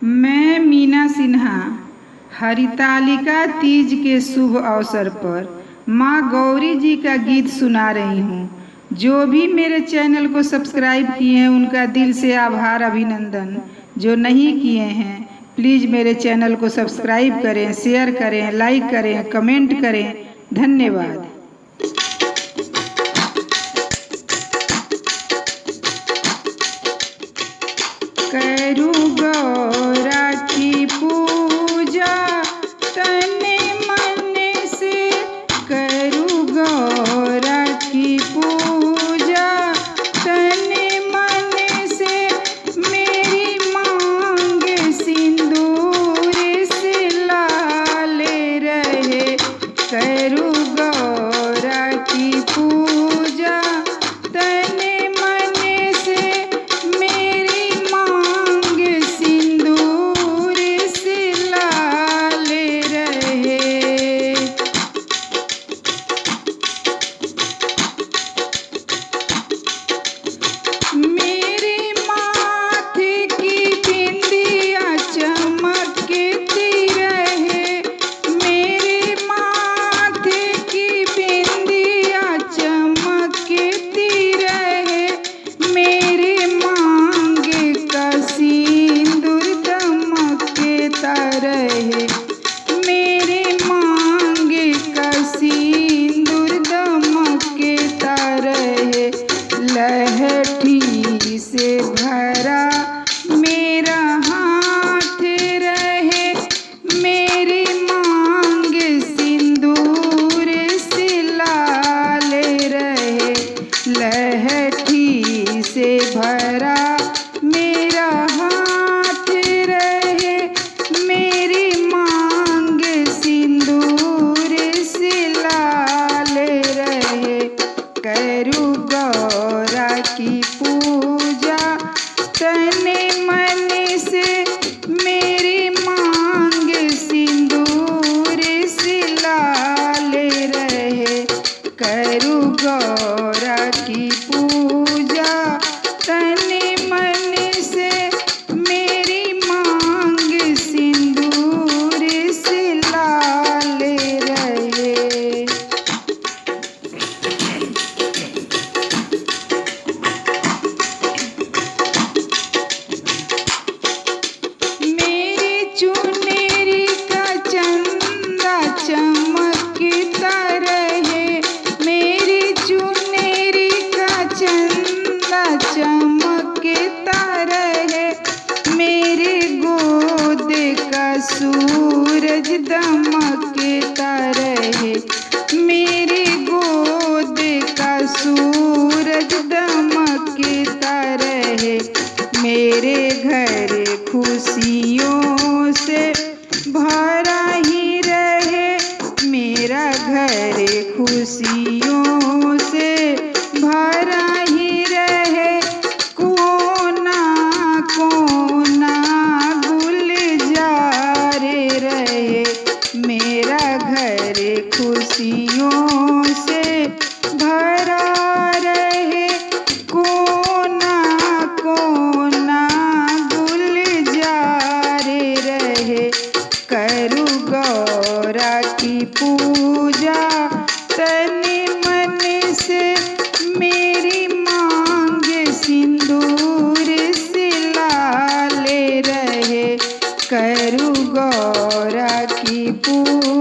मैं मीना सिन्हा हरितालिका तीज के शुभ अवसर पर माँ गौरी जी का गीत सुना रही हूँ। जो भी मेरे चैनल को सब्सक्राइब किए हैं उनका दिल से आभार अभिनंदन। जो नहीं किए हैं प्लीज़ मेरे चैनल को सब्सक्राइब करें, शेयर करें, लाइक करें, कमेंट करें। धन्यवाद। करू गौरा की पूजा तने मन से, करू गौरा की पूजा तने मन से, मेरी मांग सिंदूर से लाल रहे। करू गौरा की पूजा तने मन से, मेरी मांग सिंदूर से लाल रहे। मेरे माथे की बिंदिया चमकती रहे, मेरे माथे की बिंदिया चमकती रहे, मेरे मांग का सिंदूर दमकता रहे, मेरे मांग का सिंदूर दमकता रहे। लहठी से भरा मेरा हाथ रहे, मेरी मांग सिंदूर से लाल रहे। लहठी से भरा मेरा हाथ रहे, मेरी मांग सिंदूर से लाल रहे। करू गौरा की पूजा तने मन से, मेरी मांग सिंदूर से लाल रहे। करू गौरा की पूजा तने मन से, मेरी मांग सिंदूर से लाल रहे। मेरी चुनरी का चंदा चमकता रहे, मेरी चुनरी का चंदा चमकता रहे, मेरे गोद का सूरज दमकता रहे, मेरे गोद का सूरज दमकता रहे। मेरे घर खुशियों से भरा ही रहे, मेरा घर खुशियों से भरा ही रहे। कोना कोना गुलजार रहे, मेरा घर खुशियों से भरा रहे। कोना कोना गुलजार रहे। करू गौरा की पूजा तने मन से, मेरी मांग सिंदूर से लाल रहे। करू गौरा की पूजा